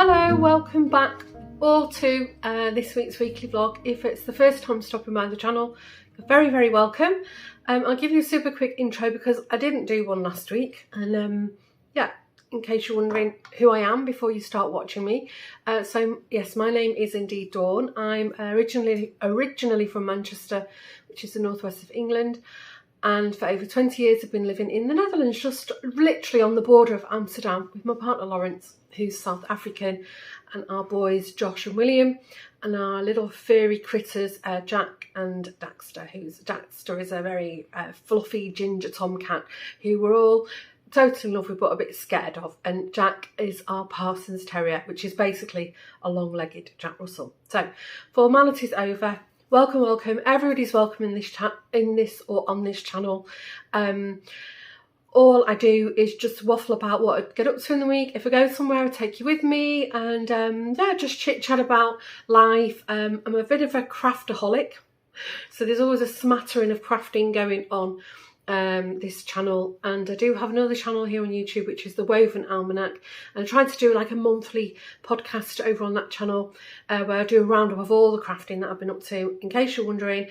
Hello, welcome back all to this week's weekly vlog. If it's the first time stopping by the channel, you're very welcome. I'll give you a super quick intro because I didn't do one last week, and yeah, in case you're wondering who I am before you start watching me. So yes, my name is indeed Dawn. I'm originally from Manchester, which is the northwest of England, and for over 20 years I've been living in the Netherlands, just literally on the border of Amsterdam, with my partner Lawrence, who's South African, and our boys Josh and William, and our little furry critters Jack and Daxter. Daxter is a very fluffy ginger tomcat who we're all totally in love with but a bit scared of, and Jack is our Parsons Terrier, which is basically a long-legged Jack Russell. So formalities over. Welcome. Everybody's welcome in this on this channel. All I do is just waffle about what I get up to in the week. If I go somewhere, I take you with me, and yeah, just chit chat about life. I'm a bit of a craftaholic, so there's always a smattering of crafting going on this channel. And I do have another channel here on YouTube, which is the Woven Almanac, and I'm trying to do like a monthly podcast over on that channel where I do a roundup of all the crafting that I've been up to. In case you're wondering,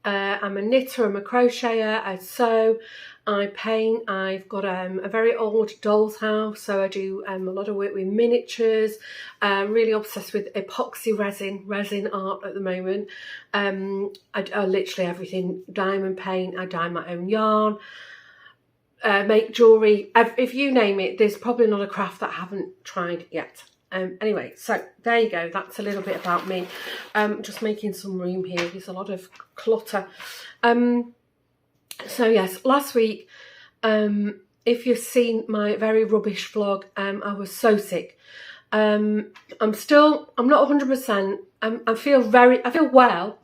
I'm a knitter, I'm a crocheter, I sew, I paint. I've got a very old doll's house, so I do a lot of work with miniatures. I'm really obsessed with epoxy resin art at the moment. I literally everything, diamond paint, I dye my own yarn, make jewellery. If you name it, there's probably not a craft that I haven't tried yet. Anyway, so there you go, that's a little bit about me. Just making some room here, there's a lot of clutter. So yes, last week, if you've seen my very rubbish vlog, I was so sick. I'm not 100%, I feel well,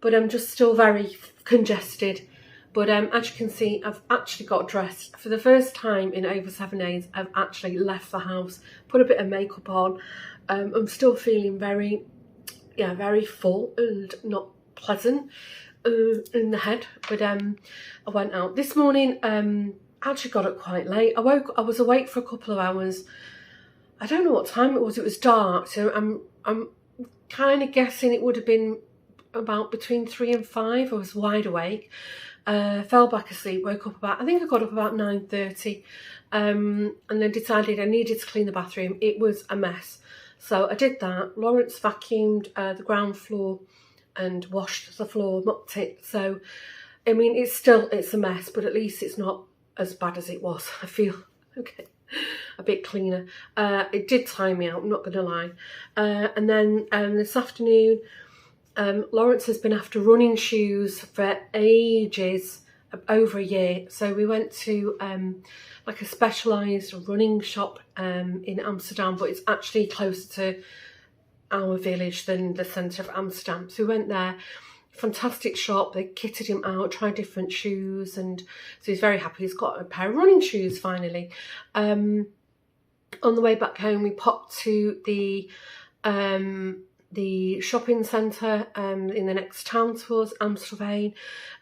but I'm just still very congested. But as you can see, I've actually got dressed. For the first time in over 7 days, I've actually left the house, put a bit of makeup on. I'm still feeling very full and not pleasant in the head. But I went out this morning. Actually got up quite late. I was awake for a couple of hours. I don't know what time it was. It was dark, so I'm kind of guessing it would have been about between 3 and 5. I was wide awake. Fell back asleep, woke up I think I got up about 9:30, and then decided I needed to clean the bathroom. It was a mess, so I did that. Lawrence vacuumed the ground floor and washed the floor, mopped it. So I mean, it's a mess, but at least it's not as bad as it was. I feel okay, a bit cleaner. It did tire me out, I'm not gonna lie. And then this afternoon, Lawrence has been after running shoes for ages, over a year. So we went to like a specialised running shop in Amsterdam, but it's actually closer to our village than the centre of Amsterdam. So we went there, fantastic shop, they kitted him out, tried different shoes, and so he's very happy. He's got a pair of running shoes finally. On the way back home, we popped to the shopping centre in the next town to us, Amsterdam.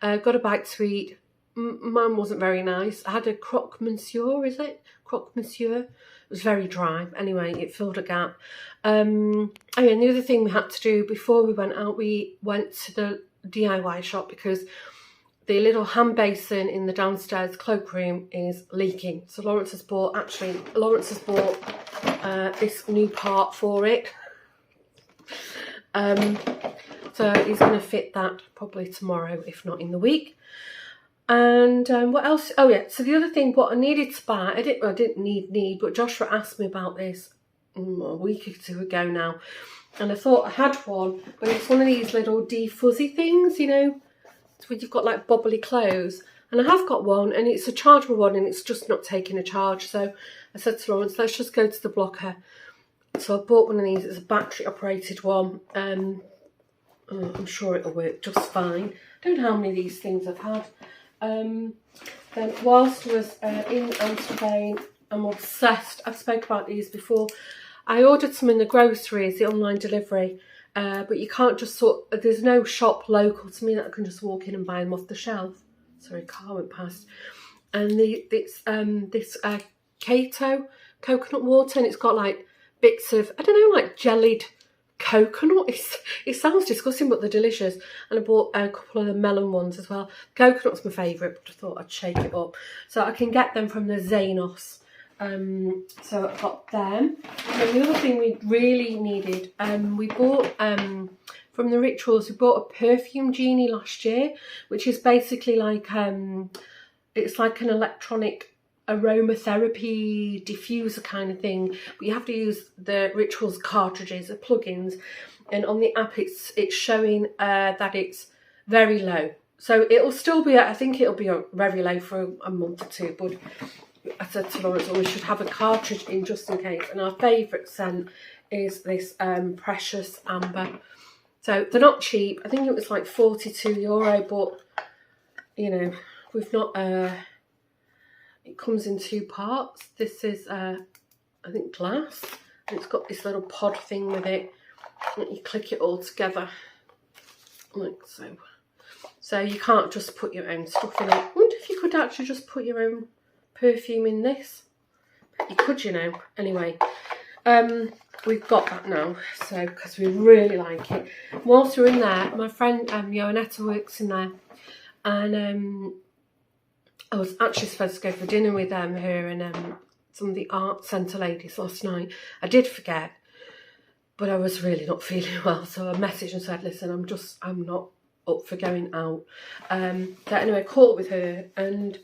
Got a bite to eat. Mine wasn't very nice. I had a croque monsieur, is it? Croque monsieur. It was very dry. Anyway, it filled a gap. And the other thing we had to do before we went out, we went to the DIY shop because the little hand basin in the downstairs cloakroom is leaking. So Lawrence has bought this new part for it. So he's going to fit that probably tomorrow, if not in the week. And what else? Oh yeah, so the other thing, what I needed to buy, I didn't need, but Joshua asked me about this a week or two ago now, and I thought I had one, but it's one of these little defuzzy things, you know, where you've got like bubbly clothes, and I have got one, and it's a chargeable one, and it's just not taking a charge. So I said to Lawrence, let's just go to the blocker. So I bought one of these. It's a battery operated one. I'm sure it'll work just fine. I don't know how many of these things I've had. Then whilst I was in Amsterdam, I'm obsessed. I've spoke about these before. I ordered some in the groceries, the online delivery, but you can't just there's no shop local to me that I can just walk in and buy them off the shelf. Sorry, a car went past. And this Kato coconut water, and it's got like bits of, I don't know, like jellied coconut. It sounds disgusting, but they're delicious. And I bought a couple of the melon ones as well. Coconut's my favourite, but I thought I'd shake it up. So I can get them from the Zanos. So I got them. And the other thing we really needed, we bought from the Rituals, we bought a perfume genie last year, which is basically like it's like an electronic aromatherapy diffuser kind of thing, but you have to use the Rituals cartridges, the plugins, and on the app it's showing that it's very low. So it'll still be, I think it'll be very low for a month or two, but I said to Lawrence, we should have a cartridge in just in case. And our favourite scent is this Precious Amber. So they're not cheap. I think it was like €42, but you know, we've not, it comes in two parts. This is, I think, glass. And it's got this little pod thing with it. And you click it all together, like so. So you can't just put your own stuff in it. I wonder if you could actually just put your own perfume in this. You could, you know. Anyway, we've got that now, so because we really like it. Whilst we're in there, my friend Joannetta works in there, and I was actually supposed to go for dinner with her and some of the art centre ladies last night. I did forget, but I was really not feeling well, so I messaged and said, listen, I'm not up for going out. But anyway, I caught up with her, and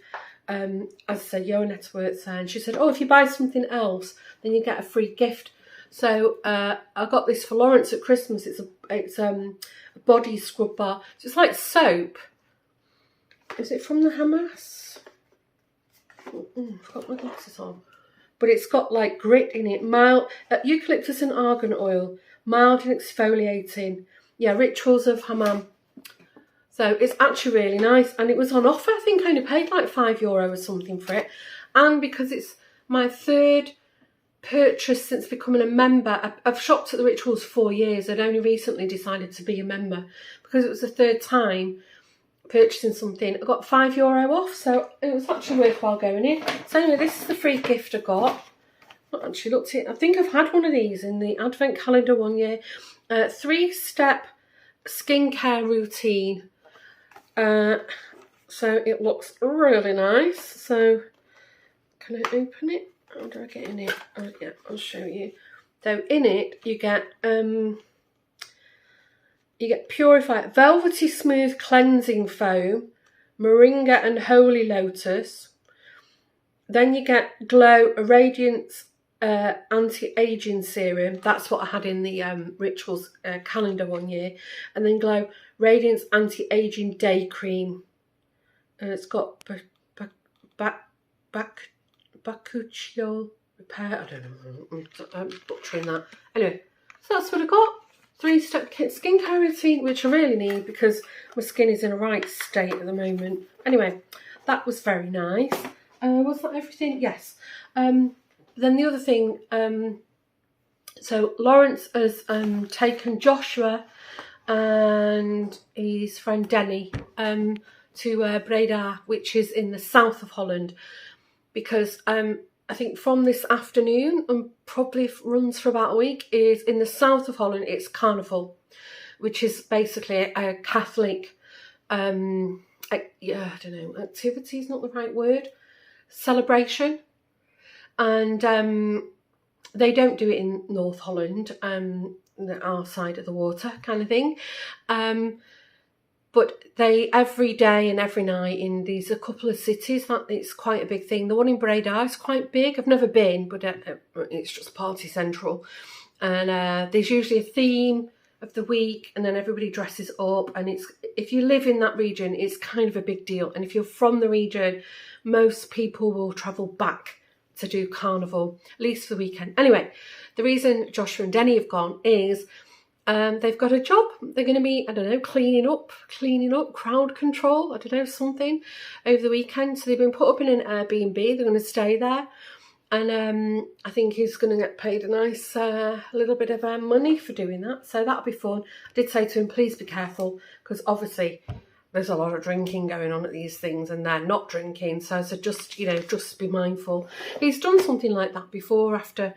as I said, Joannetta works there, and she said, oh, if you buy something else, then you get a free gift. So I got this for Lawrence at Christmas. It's a body scrub bar. So it's like soap. Is it from the Hamas? I've got my glasses on. But it's got like grit in it. Mild eucalyptus and argan oil. Mild and exfoliating. Yeah, Rituals of Hammam. So it's actually really nice. And it was on offer. I think I only paid like €5 or something for it. And because it's my third purchase since becoming a member. I've shopped at the Rituals for 4 years. I'd only recently decided to be a member because it was the third time purchasing something. I got €5 off, so it was actually worthwhile going in. So anyway, this is the free gift I got. Not actually looked at it. I think I've had one of these in the advent calendar one year. 3-step skincare routine. So it looks really nice. So can I open it? How do I get in it? Oh, yeah, I'll show you. So in it you get purified velvety smooth cleansing foam, moringa and holy lotus. Then you get Glow Radiance anti-aging serum. That's what I had in the Rituals calendar one year. And then Glow Radiance anti-aging day cream. And it's got bakuchiol repair. I don't know. I'm butchering that. Anyway, so that's what I got. 3-step skincare routine, which I really need because my skin is in a right state at the moment. Anyway, that was very nice. Was that everything? Yes. Then the other thing, so Lawrence has taken Joshua and his friend Denny to Breda, which is in the south of Holland, because I think from this afternoon and probably runs for about a week, is in the south of Holland, it's Carnival, which is basically a Catholic, I don't know, activity is not the right word, celebration. And they don't do it in North Holland, our side of the water kind of thing. But they, every day and every night in these a couple of cities, that it's quite a big thing. The one in Breda is quite big. I've never been, but it's just party central. And there's usually a theme of the week, and then everybody dresses up. And it's, if you live in that region, it's kind of a big deal. And if you're from the region, most people will travel back to do Carnival, at least for the weekend. Anyway, the reason Joshua and Denny have gone is they've got a job. They're going to be, I don't know, cleaning up, crowd control, I don't know, something over the weekend. So they've been put up in an Airbnb. They're going to stay there. And I think he's going to get paid a nice little bit of money for doing that. So that'll be fun. I did say to him, please be careful, because obviously there's a lot of drinking going on at these things and they're not drinking. So I said, just, you know, just be mindful. He's done something like that before after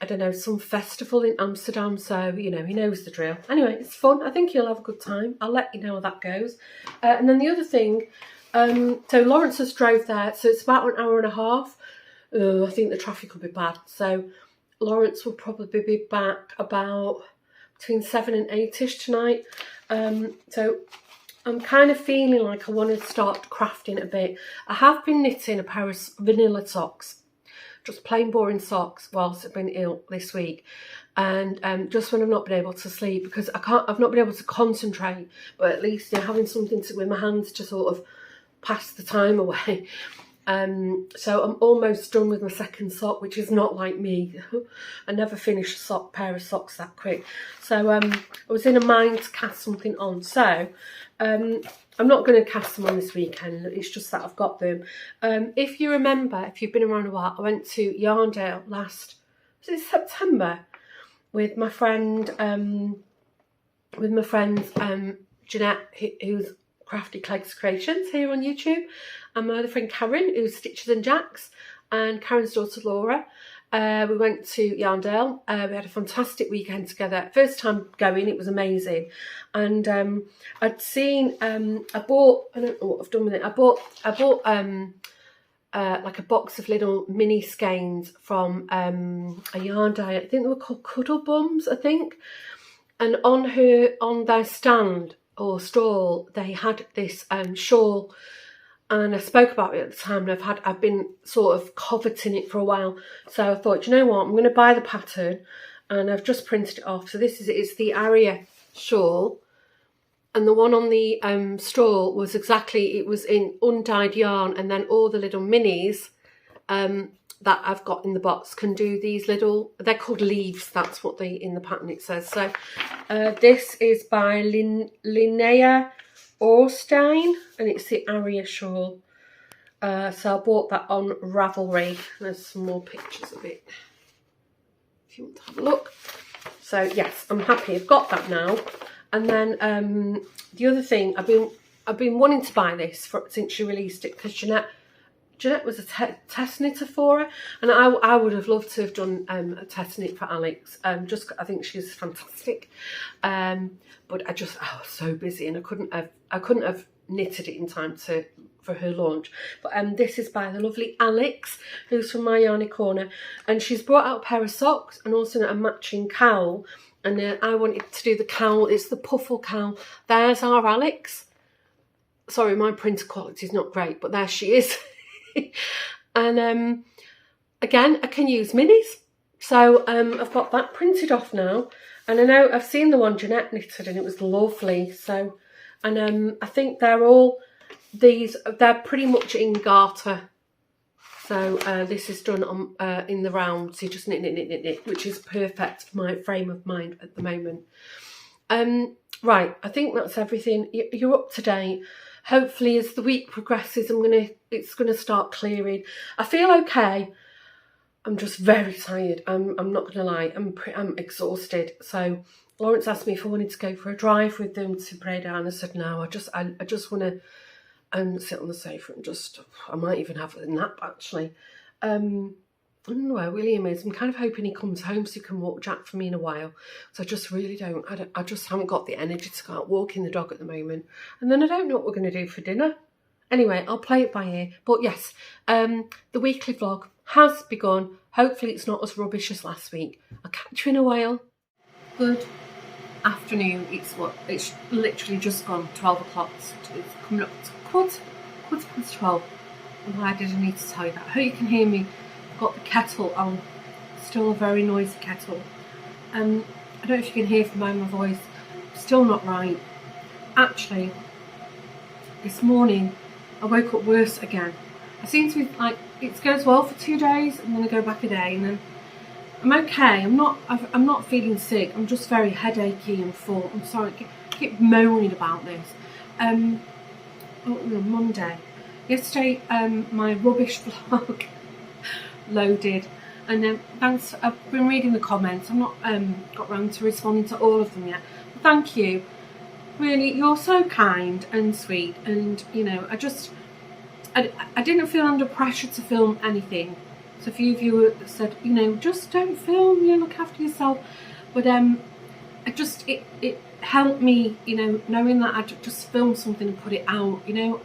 I don't know, some festival in Amsterdam, so, you know, he knows the drill. Anyway, it's fun. I think he'll have a good time. I'll let you know how that goes. And then the other thing, so Lawrence has drove there, so it's about an hour and a half. I think the traffic will be bad. So Lawrence will probably be back about between 7 and 8ish tonight. So I'm kind of feeling like I want to start crafting a bit. I have been knitting a pair of vanilla socks. Just plain boring socks whilst I've been ill this week, and just when I've not been able to sleep because I've not been able to concentrate, but at least, you know, having something to with my hands to sort of pass the time away. So I'm almost done with my second sock, which is not like me. I never finish a pair of socks that quick. So I was in a mind to cast something on. So I'm not going to cast them on this weekend. It's just that I've got them. If you remember, if you've been around a while, I went to Yarndale was it September, with my friend, Jeanette, who's Crafty Clegs Creations here on YouTube, and my other friend Karen, who's Stitches and Jacks, and Karen's daughter Laura. We went to Yarndale. We had a fantastic weekend together. First time going, it was amazing. And I'd seen, I bought, I don't know what I've done with it. I bought like a box of little mini skeins from a yarn dye. I think they were called Cuddle Bums, I think. And on their stand or stall, they had this shawl. And I spoke about it at the time, and I've been sort of coveting it for a while. So I thought, you know what, I'm going to buy the pattern, and I've just printed it off. So this is it's the Aria shawl, and the one on the stall was it was in undyed yarn, and then all the little minis that I've got in the box can do these little, they're called leaves, that's what in the pattern it says. So this is by Linnea Orstein, and it's the Aria shawl. So I bought that on Ravelry. There's some more pictures of it if you want to have a look. So yes, I'm happy I've got that now. And then the other thing, I've been wanting to buy this since she released it, because Jeanette was a test knitter for her, and I would have loved to have done a test knit for Alex. I think she's fantastic, but I was so busy, and I couldn't have knitted it in time for her launch. But this is by the lovely Alex, who's from My Yarny Corner, and she's brought out a pair of socks and also a matching cowl. And I wanted to do the cowl. It's the puffle cowl. There's our Alex. Sorry, my printer quality is not great, but there she is. And again, I can use minis, so I've got that printed off now, and I know I've seen the one Jeanette knitted and it was lovely. So, and I think they're pretty much in garter. So this is done on in the round, so you just knit, which is perfect for my frame of mind at the moment. Right, I think that's everything. You're up to date. Hopefully, as the week progresses, it's gonna start clearing. I feel okay. I'm just very tired. I'm not gonna lie. I'm exhausted. So Lawrence asked me if I wanted to go for a drive with them to Breda, and I said no. I just want to sit on the sofa and I might even have a nap actually. I don't know where William is. I'm kind of hoping he comes home so he can walk Jack for me in a while. So I just really don't. I just haven't got the energy to go out walking the dog at the moment. And then I don't know what we're going to do for dinner. Anyway, I'll play it by ear. But yes, the weekly vlog has begun. Hopefully it's not as rubbish as last week. I'll catch you in a while. Good afternoon. It's literally just gone 12 o'clock. It's coming up to quarter past 12. Why did I need to tell you that? I hope you can hear me. Got the kettle on, still a very noisy kettle. I don't know if you can hear from my voice, still not right. Actually, this morning I woke up worse again. I seem to be like, it goes well for 2 days and then I go back a day, and then I'm okay. I'm not feeling sick. I'm just very headachy and full. I'm sorry, I keep moaning about this. Monday. Yesterday, my rubbish vlog loaded, and then thanks. I've been reading the comments. I've not got round to responding to all of them yet. But thank you. Really, you're so kind and sweet, and you know, I didn't feel under pressure to film anything. So a few of you said, you know, just don't film, you know, look after yourself. But it helped me, you know, knowing that I'd just film something and put it out, you know.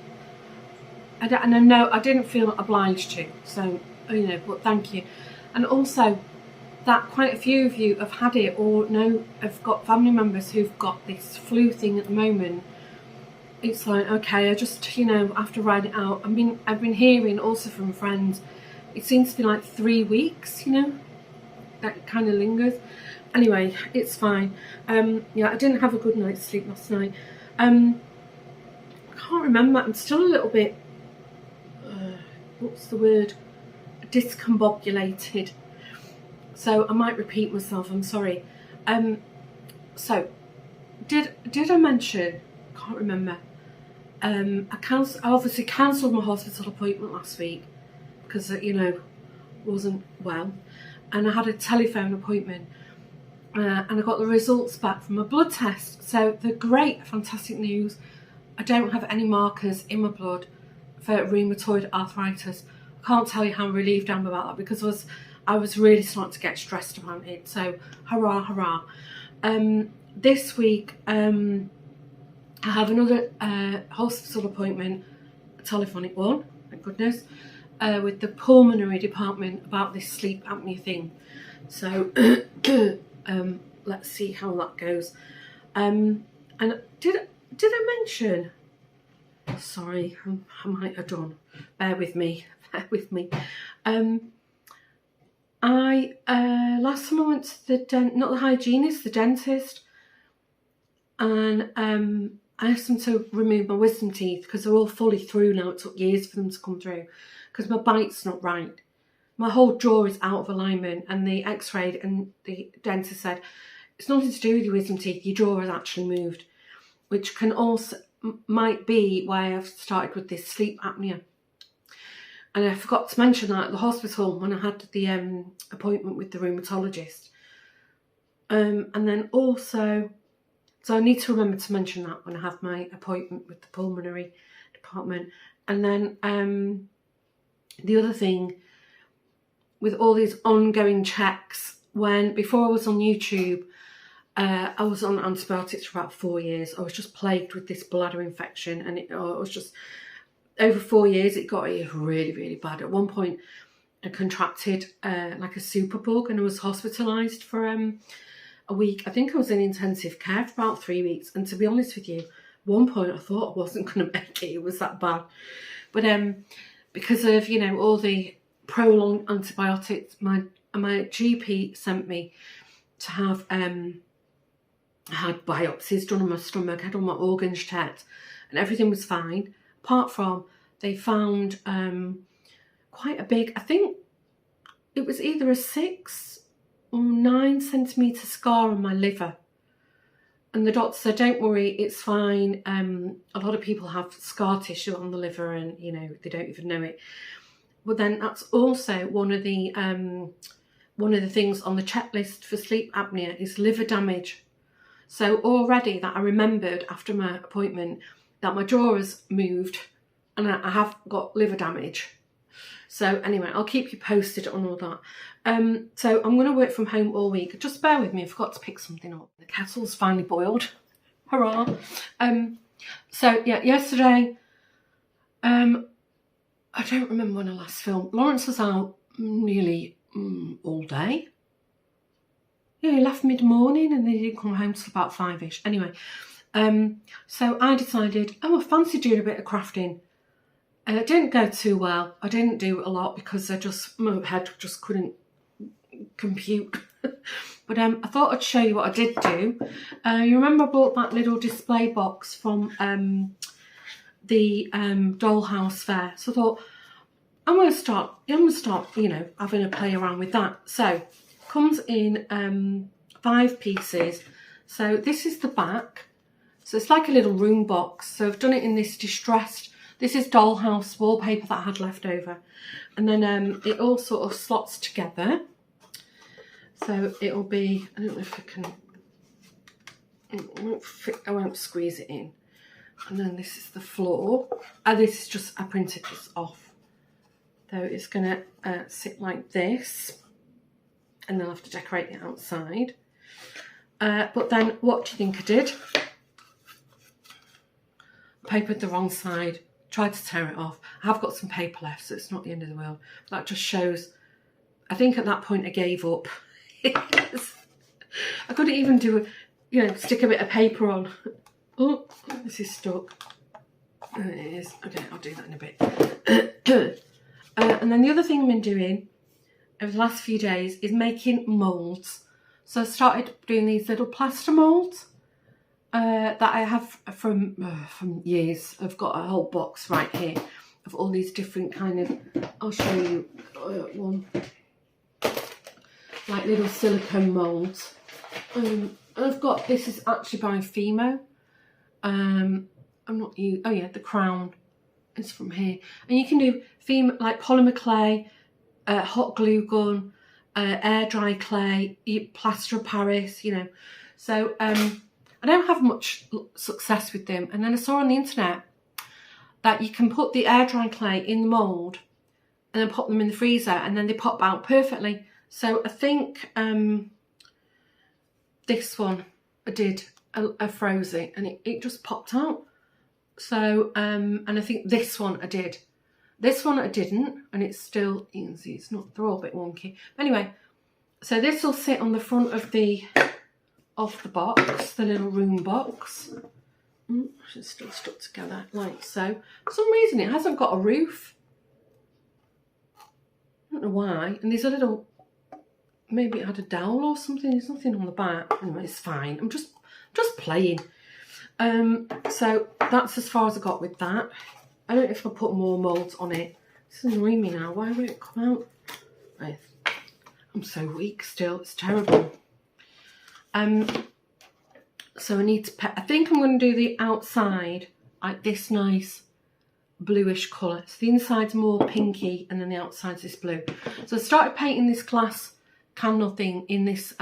And I know I didn't feel obliged to, so, you know, but thank you. And also that quite a few of you have had it, or know have got family members who've got this flu thing at the moment. It's like, okay, I just, you know, have to ride it out. I mean, I've been hearing also from friends, it seems to be like 3 weeks, you know, that kind of lingers. Anyway, it's fine. Yeah, I didn't have a good night's sleep last night. I can't remember. I'm still a little bit, what's the word? Discombobulated. So I might repeat myself. I'm sorry. So did I mention? Can't remember. I obviously cancelled my hospital appointment last week because, you know, wasn't well, and I had a telephone appointment. And I got the results back from my blood test. So the great, fantastic news, I don't have any markers in my blood for rheumatoid arthritis. I can't tell you how relieved I am about that, because I was really starting to get stressed about it. So hurrah, hurrah. This week, I have another hospital appointment, a telephonic one, thank goodness, with the pulmonary department about this sleep apnea thing. So let's see how that goes. And did I mention? Sorry, I might have done. Bear with me. Bear with me. I last time I went to the not the hygienist, the dentist, and I asked them to remove my wisdom teeth because they're all fully through now. It took years for them to come through because my bite's not right. My whole jaw is out of alignment, and the x-rayed, and the dentist said it's nothing to do with your wisdom teeth, your jaw has actually moved, which can also might be why I've started with this sleep apnea. And I forgot to mention that at the hospital when I had the appointment with the rheumatologist. And then also, so I need to remember to mention that when I have my appointment with the pulmonary department. And then the other thing, with all these ongoing checks, before I was on YouTube, I was on antibiotics for about 4 years. I was just plagued with this bladder infection, and it was just, over 4 years, it got really, really bad. At one point, I contracted like a superbug, and I was hospitalised for a week. I think I was in intensive care for about 3 weeks. And to be honest with you, at one point I thought I wasn't going to make it. It was that bad. But because of, you know, all the prolonged antibiotics, my GP sent me to have I had biopsies done on my stomach, I had all my organs checked, and everything was fine, apart from they found quite a big, I think it was either a 6 or 9 centimetre scar on my liver. And the doctor said, don't worry, it's fine. A lot of people have scar tissue on the liver, and, you know, they don't even know it. But then that's also one of the things on the checklist for sleep apnea is liver damage. So already that I remembered after my appointment that my jaw has moved and I have got liver damage. So anyway, I'll keep you posted on all that. So I'm going to work from home all week. Just bear with me, I forgot to pick something up. The kettle's finally boiled. Hurrah. So yeah, yesterday, I don't remember when I last filmed. Lawrence was out nearly all day. Yeah, he left mid-morning and then he didn't come home till about 5ish. Anyway, so I decided, I fancy doing a bit of crafting. It didn't go too well. I didn't do a lot because my head just couldn't compute. But I thought I'd show you what I did do. You remember I bought that little display box from the Dollhouse Fair. So I thought, I'm going to start, you know, having a play around with that. So comes in 5 pieces. So this is the back. So it's like a little room box. So I've done it in this distressed, this is Dollhouse wallpaper that I had left over. And then it all sort of slots together. So it'll be, I don't know if I can, it won't fit, I won't squeeze it in. And then this is the floor. This is just, I printed this off though it's going to sit like this, and then I'll have to decorate the outside. But then what do you think I did? Papered the wrong side, tried to tear it off. I have got some paper left, so it's not the end of the world. That just shows, I think at that point I gave up. I couldn't even do stick a bit of paper on. Oh, this is stuck. There it is. Okay, I'll do that in a bit. And then the other thing I've been doing over the last few days is making moulds. So I started doing these little plaster moulds that I have from years. I've got a whole box right here of all these different kind of, I'll show you one, like little silicone moulds. I've got, this is actually by Fimo. I'm not you. Oh yeah, the crown is from here, and you can do like polymer clay, hot glue gun, air dry clay, plaster of Paris. So I don't have much success with them. And then I saw on the internet that you can put the air dry clay in the mould and then pop them in the freezer, and then they pop out perfectly. So I think this one I did. I froze it and it just popped out. So, and I think this one I did. This one I didn't, and it's still, you can see it's not, they're all a bit wonky. But anyway, so this will sit on the front of the box, the little room box. It's still stuck together like so. For some reason it hasn't got a roof. I don't know why. And there's a little, maybe it had a dowel or something. There's nothing on the back. Anyway, it's fine. I'm just playing. So that's as far as I got with that. I don't know if I'll put more moulds on it. It's annoying me now. Why won't it come out? I'm so weak still. It's terrible. So I need to I think I'm going to do the outside like this nice bluish colour. So the inside's more pinky and then the outside's this blue. So I started painting this glass candle thing in this,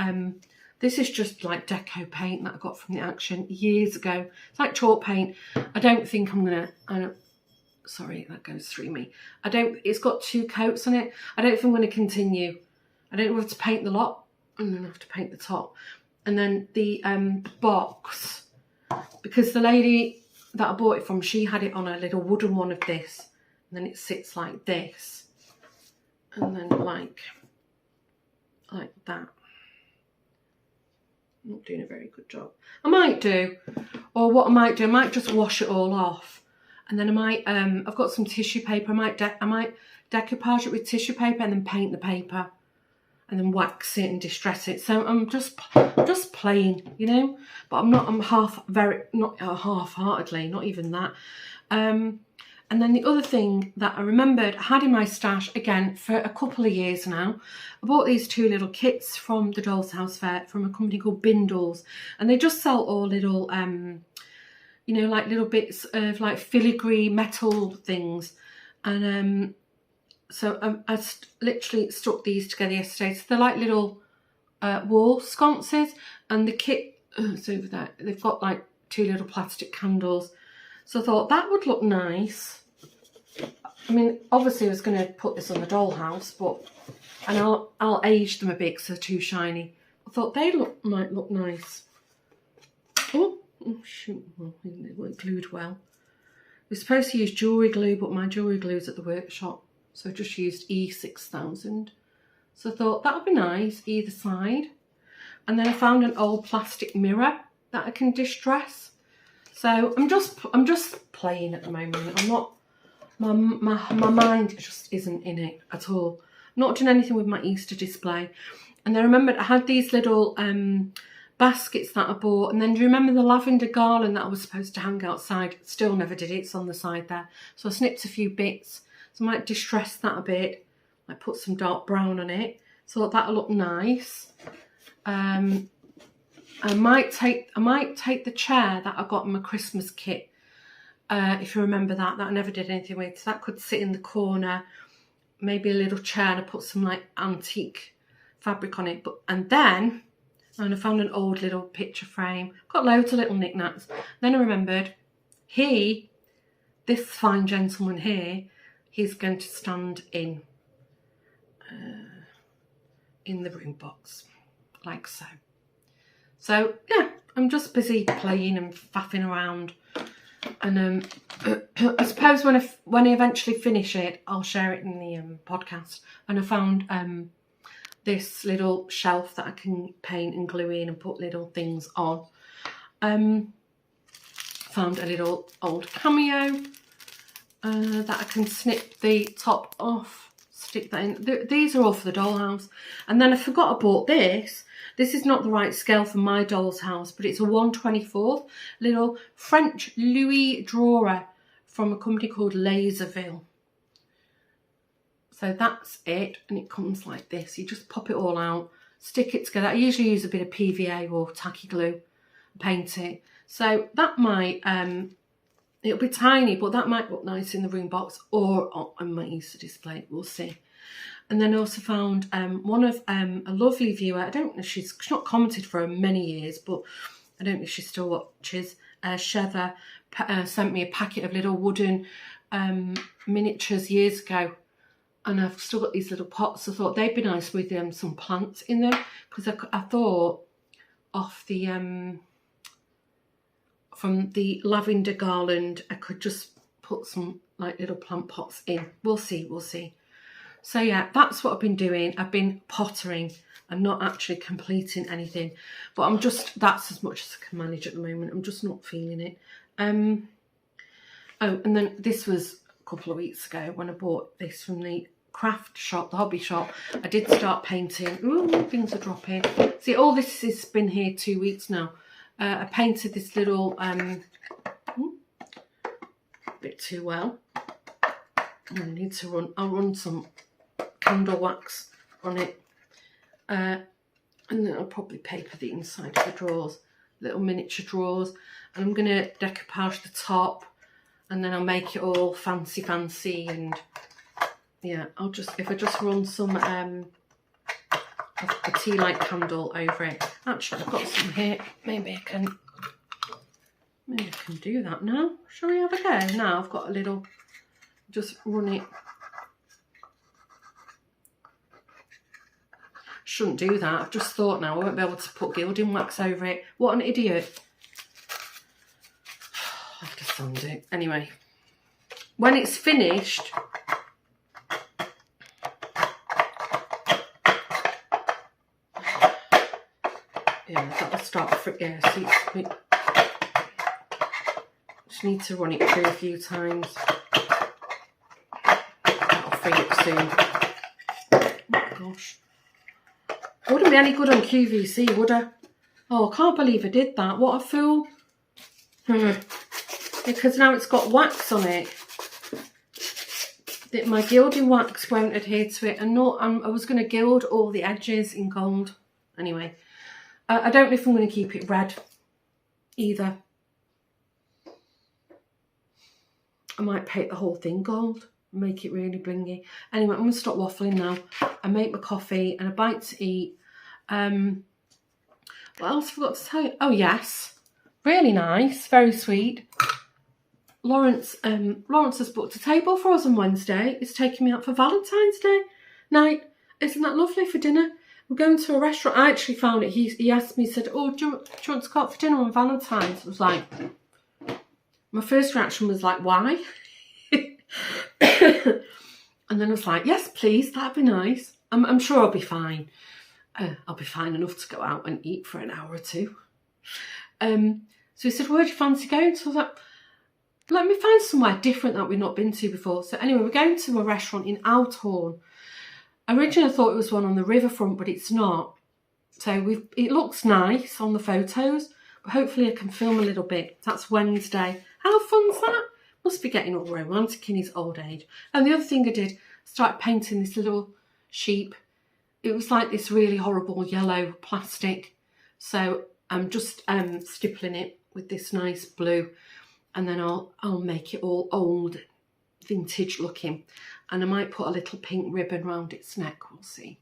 this is just like deco paint that I got from the Action years ago. It's like chalk paint. I don't think I'm going to, sorry, that goes through me. It's got 2 coats on it. I don't think I'm going to continue. I don't have to paint the lot. I'm going to have to paint the top. And then the box, because the lady that I bought it from, she had it on a little wooden one of this. And then it sits like this. And then like that. I'm not doing a very good job. I might do. Or what I might do, I might just wash it all off. And then I might, I've got some tissue paper. I might decoupage it with tissue paper and then paint the paper. And then wax it and distress it. So I'm just playing, But I'm not half-heartedly, not even that. And then the other thing that I remembered I had in my stash, again, for a couple of years now, I bought these 2 little kits from the Doll's House Fair from a company called Bindles. And they just sell all little, like little bits of like filigree metal things. And so I literally stuck these together yesterday. So they're like little wall sconces, and the kit is over there. They've got like 2 little plastic candles. So I thought that would look nice. I mean, obviously I was going to put this on the dollhouse, and I'll age them a bit because they're too shiny. I thought they might look nice. Oh shoot, well, they weren't glued well. We're supposed to use jewellery glue, but my jewellery glue's at the workshop. So I just used E6000. So I thought that would be nice, either side. And then I found an old plastic mirror that I can distress. So I'm just playing at the moment. I'm not, my mind just isn't in it at all. I'm not doing anything with my Easter display. And then I remembered I had these little baskets that I bought. And then do you remember the lavender garland that I was supposed to hang outside? Still never did it. It's on the side there. So I snipped a few bits. So I might distress that a bit. I put some dark brown on it. So that'll look nice. I might take the chair that I got in my Christmas kit. If you remember that I never did anything with. So that could sit in the corner. Maybe a little chair, and I put some like antique fabric on it. And I found an old little picture frame. Got loads of little knickknacks. Then I remembered this fine gentleman here, he's going to stand in the room box, like so. So yeah, I'm just busy playing and faffing around, and I suppose when I eventually finish it, I'll share it in the podcast. And I found this little shelf that I can paint and glue in and put little things on. Found a little old cameo that I can snip the top off, stick that in. These are all for the dollhouse. And then I forgot I bought this. This is not the right scale for my doll's house, but it's a 1/24th little French Louis drawer from a company called Laserville. So that's it, and it comes like this. You just pop it all out, stick it together. I usually use a bit of PVA or tacky glue, paint it. So that might, it'll be tiny, but that might look nice in the room box, or I might use to display it, we'll see. And then I also found one of a lovely viewer. I don't know, she's not commented for many years, but I don't know if she still watches. Sheva sent me a packet of little wooden miniatures years ago. And I've still got these little pots. I thought they'd be nice with some plants in them, because I thought off the from the lavender garland, I could just put some like little plant pots in. We'll see, we'll see. So yeah, that's what I've been doing. I've been pottering. I'm not actually completing anything, but that's as much as I can manage at the moment. I'm just not feeling it. Oh, and then this was a couple of weeks ago when I bought this from the craft shop, the hobby shop. I did start painting. Ooh, things are dropping. See, all this has been here 2 weeks now. I painted this little a bit too well. I need to run. I'll run some candle wax on it, and then I'll probably paper the inside of the drawers, little miniature drawers, and I'm gonna decoupage the top, and then I'll make it all fancy, and yeah, if I just run some a tea light candle over it. Actually, I've got some here. Maybe I can do that now. Shall we have a go? Now I've got a little. Just run it. Shouldn't do that. I've just thought now I won't be able to put gilding wax over it. What an idiot. I have to sand it. Anyway, when it's finished, yeah, that'll start for, yeah, see, just need to run it through a few times. That'll free up soon. Oh gosh. Wouldn't be any good on QVC, would I? Oh, I can't believe I did that. What a fool. Because now it's got wax on it. My gilding wax won't adhere to it. And I was going to gild all the edges in gold. Anyway, I don't know if I'm going to keep it red either. I might paint the whole thing gold. Make it really blingy. Anyway, I'm going to stop waffling now. I make my coffee and a bite to eat. What else I forgot to tell you? Oh yes, really nice, very sweet. Lawrence has booked a table for us on Wednesday. He's taking me out for Valentine's Day night. Isn't that lovely for dinner? We're going to a restaurant. I actually found it. He asked me, he said, "Oh, do you want to go out for dinner on Valentine's?" I was like, my first reaction was like, why? And then I was like, yes, please, that'd be nice. I'm sure I'll be fine. I'll be fine enough to go out and eat for an hour or two. So he said, where do you fancy going? So I was like, let me find somewhere different that we've not been to before. So anyway, we're going to a restaurant in Outhorn. Originally I thought it was one on the riverfront, but it's not. So it looks nice on the photos, but hopefully I can film a little bit. That's Wednesday. How fun's that? Must be getting all romantic in his old age. And the other thing I did, started painting this little sheep. It was like this really horrible yellow plastic. So I'm just stippling it with this nice blue, and then I'll make it all old, vintage looking. And I might put a little pink ribbon around its neck, we'll see.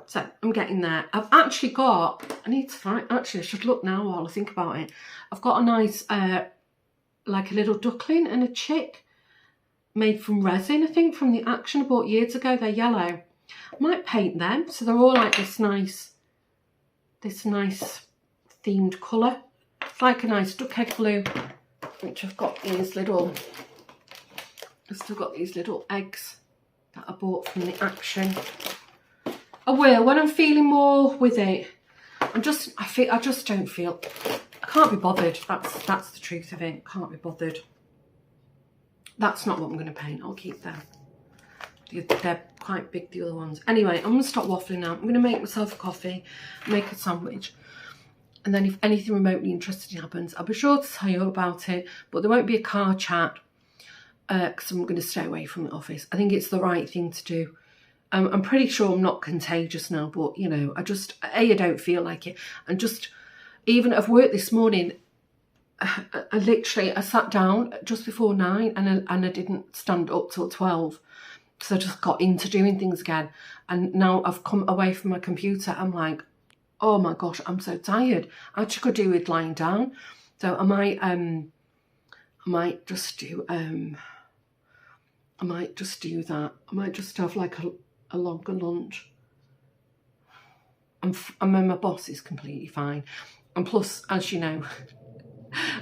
So I'm getting there. I've actually got, I should look now while I think about it. I've got a nice, like a little duckling and a chick made from resin, I think, from the Action I bought years ago. They're yellow. I might paint them, so they're all like this nice themed colour. It's like a nice duck egg blue, which I've got these little, I've still got these little eggs that I bought from the Action. I will, when I'm feeling more with it. I just don't feel, I can't be bothered. That's the truth of it. Can't be bothered. That's not what I'm going to paint. I'll keep them. They're quite big, the other ones. Anyway, I'm going to stop waffling now. I'm going to make myself a coffee, make a sandwich. And then if anything remotely interesting happens, I'll be sure to tell you all about it. But there won't be a car chat because I'm going to stay away from the office. I think it's the right thing to do. I'm pretty sure I'm not contagious now, but, you know, I don't feel like it. And just, even at work this morning, I sat down just before 9 and I didn't stand up till 12. So I just got into doing things again. And now I've come away from my computer. I'm like, oh my gosh, I'm so tired. I actually could do with lying down. So I might just do that. I might just have like a longer lunch. I mean, my boss is completely fine. And plus, as you know,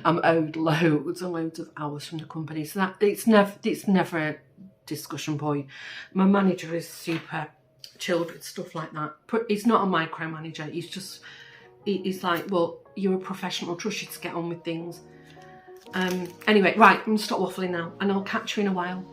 I'm owed loads and loads of hours from the company. So that it's never a discussion point. My manager is super chilled with stuff like that. He's not a micromanager. He's like, well, you're a professional, trust you to get on with things. Anyway, right, I'm gonna stop waffling now and I'll catch you in a while.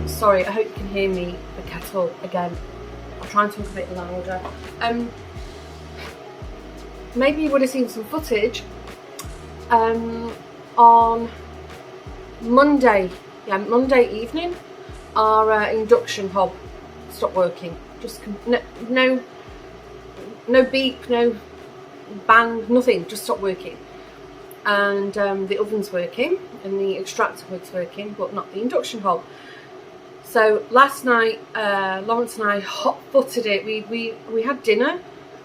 Sorry, I hope you can hear me, the kettle again. I'll try and talk a bit louder. Maybe you would have seen some footage on Monday evening. Our induction hob stopped working. Just no beep, no bang, nothing. Just stopped working. And the oven's working and the extractor hood's working, but not the induction hob. So last night, Lawrence and I hot-footed it. We had dinner.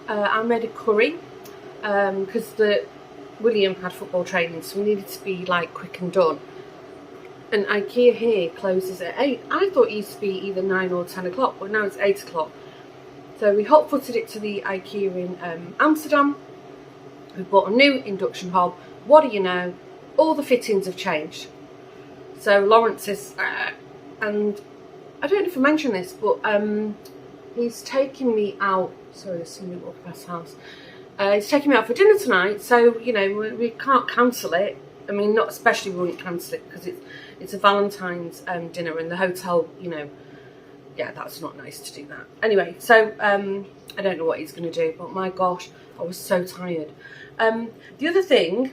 I made a curry because William had football training, so we needed to be like quick and done. And Ikea here closes at 8. I thought it used to be either 9 or 10 o'clock, but now it's 8 o'clock. So we hot-footed it to the Ikea in Amsterdam. We bought a new induction hob. What do you know? All the fittings have changed. So Lawrence is, and I don't know if I mentioned this, but he's taking me out. Sorry, there's somebody walking past the house. He's taking me out for dinner tonight, so you know we can't cancel it. I mean, not especially we wouldn't cancel it because it's a Valentine's dinner in the hotel. You know, yeah, that's not nice to do that. Anyway, so I don't know what he's going to do, but my gosh, I was so tired. The other thing,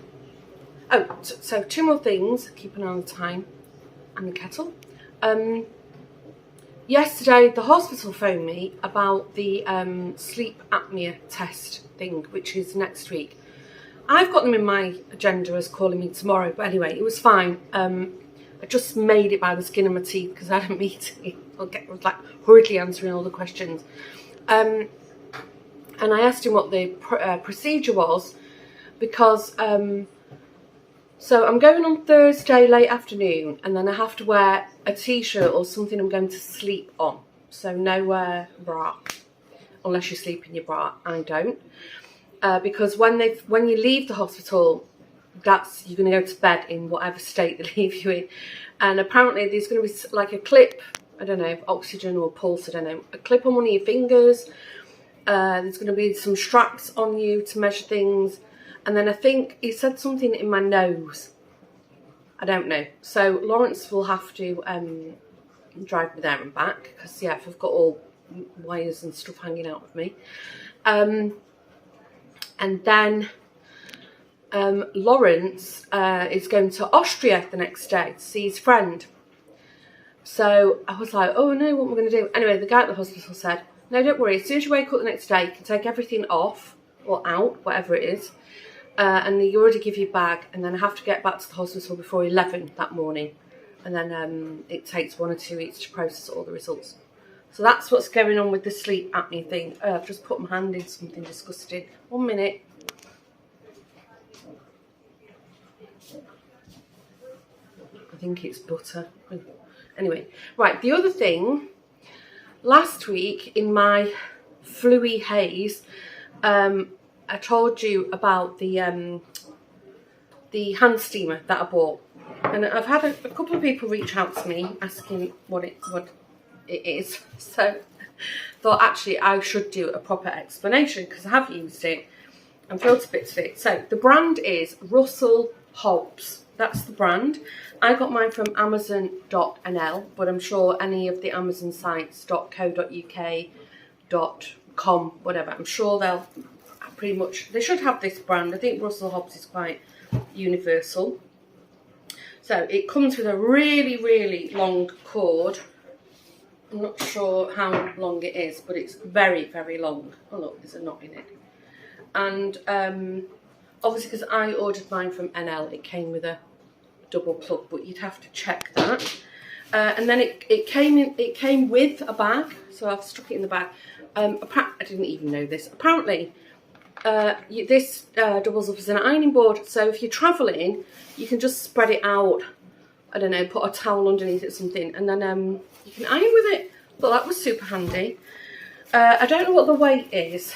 so 2 more things. Keep an eye on the time and the kettle. Yesterday, the hospital phoned me about the sleep apnea test thing, which is next week. I've got them in my agenda as calling me tomorrow, but anyway, it was fine. I just made it by the skin of my teeth because I had a meeting. I was like hurriedly answering all the questions. And I asked him what the procedure was because so I'm going on Thursday late afternoon and then I have to wear a t-shirt or something I'm going to sleep on. So no bra, unless you sleep in your bra. I don't. Because when you leave the hospital, you're going to go to bed in whatever state they leave you in. And apparently there's going to be like a clip, I don't know, oxygen or pulse, I don't know, a clip on one of your fingers. There's going to be some straps on you to measure things. And then I think he said something in my nose. I don't know. So Lawrence will have to drive me there and back. Because, yeah, if I've got all wires and stuff hanging out of me. And then Lawrence is going to Austria the next day to see his friend. So I was like, oh no, what am I going to do? Anyway, the guy at the hospital said, no, don't worry. As soon as you wake up the next day, you can take everything off or out, whatever it is. and they already give you a bag, and then I have to get back to the hospital before 11 that morning, and then it takes 1 or 2 weeks to process all the results. So that's what's going on with the sleep apnea thing. I've just put my hand in something disgusting. 1 minute. I think it's butter. Anyway, right, the other thing, last week in my fluey haze, I told you about the hand steamer that I bought, and I've had a couple of people reach out to me asking what it is. So I thought actually I should do a proper explanation because I have used it and felt a bit of it. So the brand is Russell Hobbs. That's the brand. I got mine from Amazon.nl, but I'm sure any of the Amazon sites, .co.uk, .com, whatever, I'm sure they'll pretty much, they should have this brand. I think Russell Hobbs is quite universal. So it comes with a really, really long cord. I'm not sure how long it is, but it's very, very long. Oh look, there's a knot in it. And obviously because I ordered mine from NL, it came with a double plug, but you'd have to check that. And then it came with a bag, so I've stuck it in the bag. I didn't even know this. Apparently, this doubles up as an ironing board, so if you're travelling, you can just spread it out. I don't know, put a towel underneath it or something, and then you can iron with it. But that was super handy. I don't know what the weight is,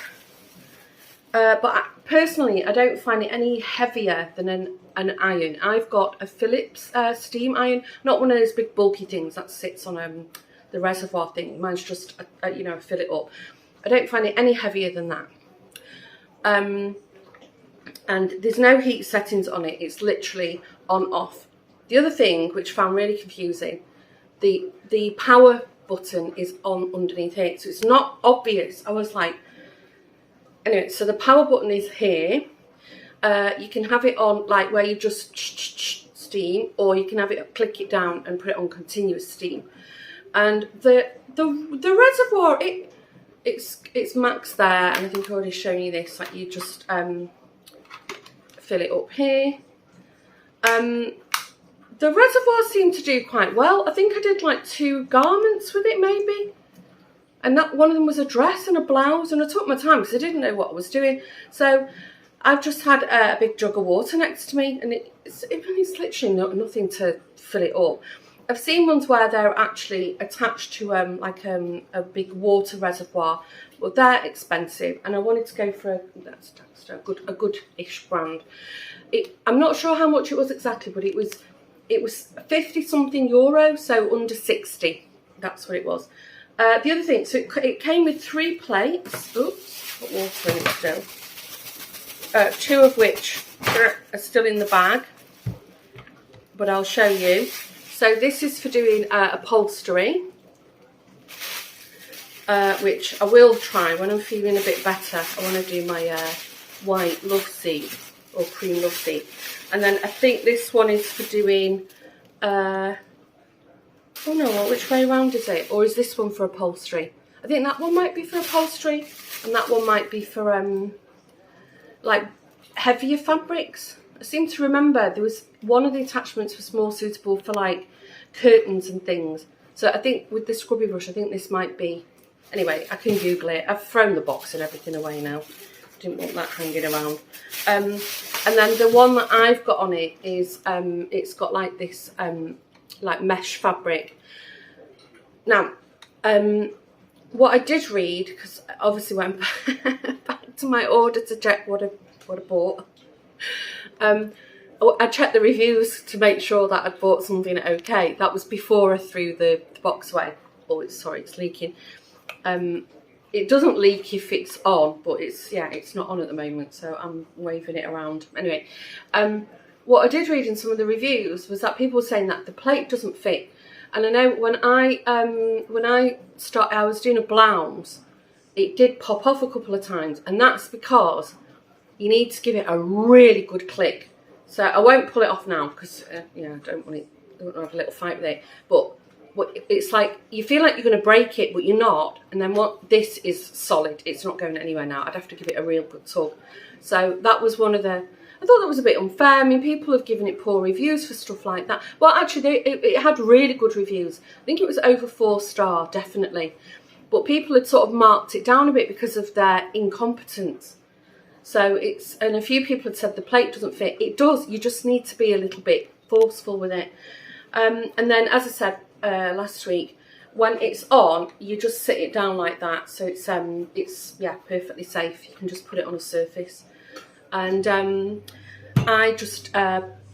but personally, I don't find it any heavier than an iron. I've got a Philips steam iron, not one of those big bulky things that sits on the reservoir thing. Mine's just, you know, fill it up. I don't find it any heavier than that. And there's no heat settings on it. It's literally on off. The other thing which I found really confusing, the power button is on underneath it, so it's not obvious. I was like, anyway, so the power button is here. You can have it on like where you just steam, or you can have it click it down and put it on continuous steam. And the reservoir, it's max there, and I think I've already shown you this. Like you just fill it up here. The reservoir seemed to do quite well. I think I did like 2 garments with it maybe. And that one of them was a dress and a blouse, and I took my time because I didn't know what I was doing. So I've just had a big jug of water next to me, and it's literally nothing to fill it up. I've seen ones where they're actually attached to a big water reservoir, but they're expensive, and I wanted to go for a good-ish brand. I'm not sure how much it was exactly, but it was 50 something euro, so under 60. That's what it was. The other thing, so it came with 3 plates. Oops, put water in it still. 2 of which are still in the bag, but I'll show you. So this is for doing upholstery, which I will try when I'm feeling a bit better. I want to do my white love seat or cream love seat. And then I think this one is for doing, oh no, which way around is it? Or is this one for upholstery? I think that one might be for upholstery, and that one might be for like heavier fabrics. I seem to remember there was one of the attachments was more suitable for like curtains and things. So I think with the scrubby brush, I think this might be. Anyway, I can Google it. I've thrown the box and everything away now. Didn't want that hanging around. And then the one that I've got on it is it's got like this like mesh fabric. Now, what I did read, because I obviously went back to my order to check what I bought. I checked the reviews to make sure that I'd bought something okay. That was before I threw the box away. Oh, it's leaking. It doesn't leak if it's on, but it's not on at the moment, so I'm waving it around. Anyway, what I did read in some of the reviews was that people were saying that the plate doesn't fit. And I know when I was doing a blouse, it did pop off a couple of times, and that's because you need to give it a really good click. So I won't pull it off now because I don't want to have a little fight with it. But it's like you feel like you're going to break it, but you're not. And then this is solid. It's not going anywhere now. I'd have to give it a real good tug. So that was one of the. I thought that was a bit unfair. I mean, people have given it poor reviews for stuff like that. Well, actually, it had really good reviews. I think it was over 4-star, definitely. But people had sort of marked it down a bit because of their incompetence. So and a few people had said the plate doesn't fit. It does. You just need to be a little bit forceful with it. And then, as I said last week, when it's on, you just sit it down like that. So it's yeah, perfectly safe. You can just put it on a surface. And I just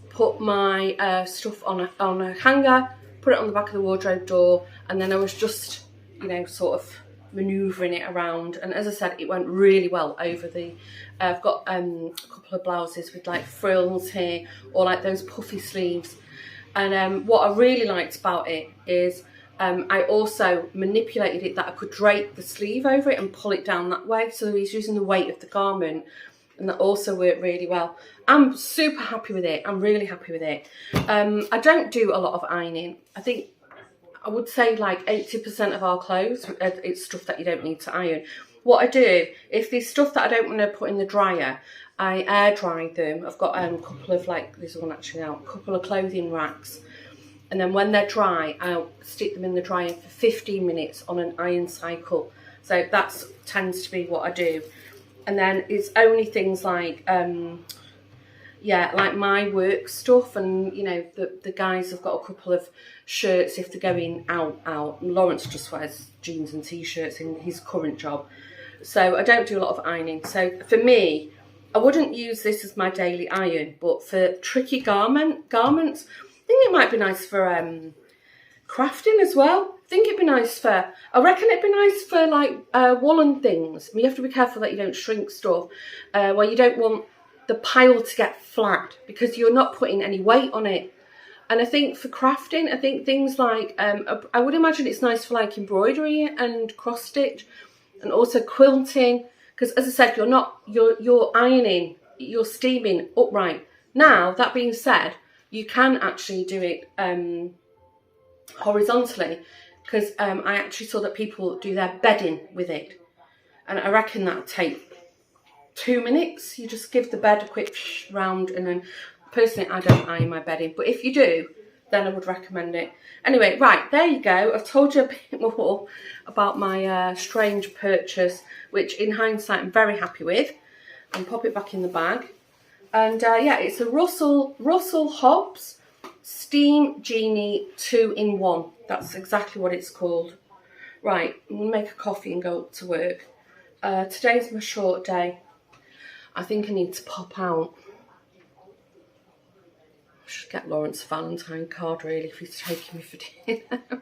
put my stuff on a hanger, put it on the back of the wardrobe door, and then I was just, you know, sort of manoeuvring it around. And as I said, it went really well over the I've got a couple of blouses with like frills here, or like those puffy sleeves. And what I really liked about it is I also manipulated it that I could drape the sleeve over it and pull it down that way, so he's using the weight of the garment, and that also worked really well. I'm super happy with it. I'm really happy with it. I don't do a lot of ironing. I think I would say like 80% of our clothes, it's stuff that you don't need to iron. What I do, if there's stuff that I don't want to put in the dryer, I air dry them. I've got a couple of, like, there's one actually out, a couple of clothing racks. And then when they're dry, I'll stick them in the dryer for 15 minutes on an iron cycle. So that tends to be what I do. And then it's only things like, yeah, like my work stuff, and, you know, the guys have got a couple of shirts if they're going out. Lawrence just wears jeans and t-shirts in his current job. So I don't do a lot of ironing. So for me, I wouldn't use this as my daily iron, but for tricky garments, I think it might be nice for crafting as well. I think it'd be nice for, I reckon it'd be nice for like woolen things. I mean, you have to be careful that you don't shrink stuff, where you don't want the pile to get flat because you're not putting any weight on it. And I think for crafting, I think things like, I would imagine it's nice for like embroidery and cross stitch, and also quilting, because as I said, you're ironing, you're steaming upright. Now, that being said, you can actually do it horizontally, because I actually saw that people do their bedding with it, and I reckon that'll take 2 minutes. You just give the bed a quick round, and then personally I don't iron my bedding, but if you do, then I would recommend it. Anyway, right, there you go. I've told you a bit more about my strange purchase, which in hindsight I'm very happy with. And pop it back in the bag. And yeah, it's a Russell Hobbs Steam Genie 2-in-1. That's exactly what it's called. Right, I'm going to make a coffee and go up to work. Today's my short day. I think I need to pop out. I should get Lawrence a Valentine card, really, if he's taking me for dinner.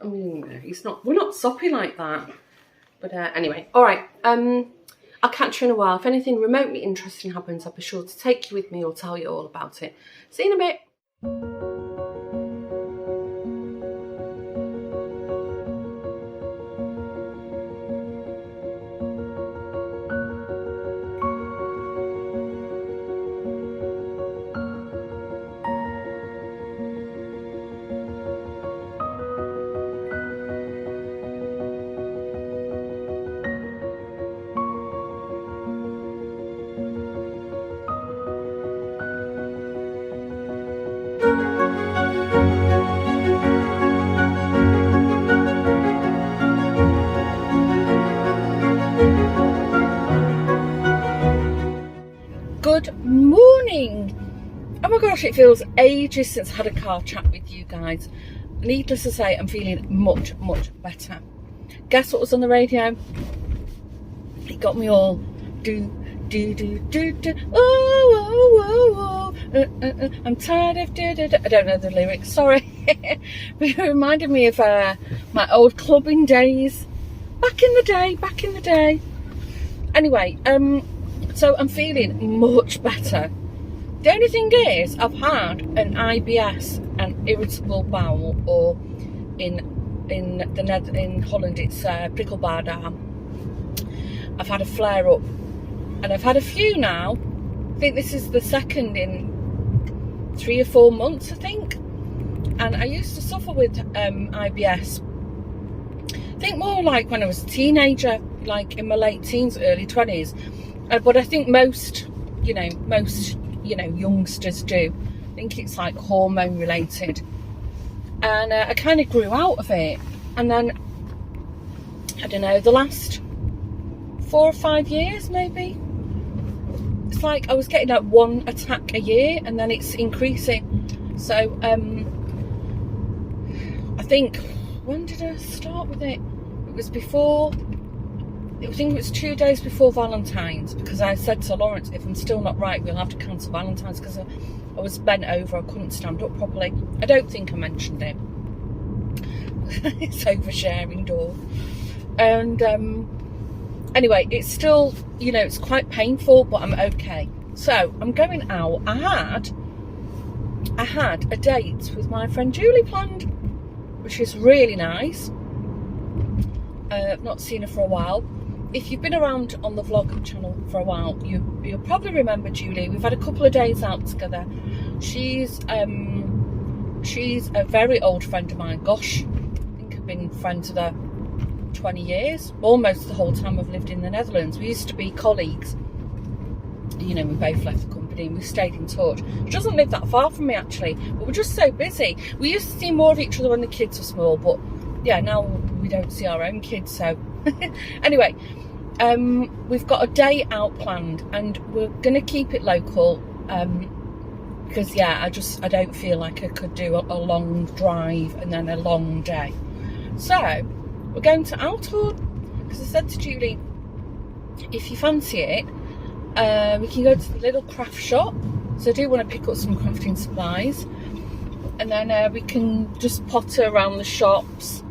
I mean, we're not soppy like that. But anyway, all right. I'll catch you in a while. If anything remotely interesting happens, I'll be sure to take you with me or tell you all about it. See you in a bit. Good morning. Oh my gosh, it feels ages since I had a car chat with you guys. Needless to say, I'm feeling much better. Guess what was on the radio? It got me all do oh, I'm tired of I don't know the lyrics, sorry. But it reminded me of my old clubbing days back in the day. Anyway, so I'm feeling much better. The only thing is, I've had an IBS, an irritable bowel, or in Holland it's prikkelbaardarm. I've had a flare up, and I've had a few now. I think this is the second in 3 or 4 months, I think. And I used to suffer with IBS. I think more like when I was a teenager, like in my late teens, early 20s. But I think most you know, most, you know, youngsters do. I think it's like hormone related. And I kind of grew out of it. And then, I don't know, the last 4 or 5 years maybe, it's like I was getting like 1 attack a year, and then it's increasing. So I think, when did I start with it? It was before, I think it was 2 days before Valentine's, because I said to Lawrence, if I'm still not right, we'll have to cancel Valentine's, because I was bent over, I couldn't stand up properly. I don't think I mentioned it. It's oversharing door. And anyway, it's still, you know, it's quite painful, but I'm okay. So I'm going out. I had a date with my friend Julie planned, which is really nice. I've not seen her for a while. If you've been around on the vlog channel for a while, you'll probably remember Julie. We've had a couple of days out together. She's a very old friend of mine. Gosh, I think I've been friends with her 20 years, almost the whole time I've lived in the Netherlands. We used to be colleagues. You know, we both left the company and we stayed in touch. She doesn't live that far from me actually, but we're just so busy. We used to see more of each other when the kids were small, but yeah, now we don't see our own kids. So anyway, we've got a day out planned, and we're going to keep it local, because yeah, I don't feel like I could do a long drive and then a long day. So we're going to Althorn, because I said to Julie, if you fancy it, we can go to the little craft shop. So I do want to pick up some crafting supplies, and then we can just potter around the shops,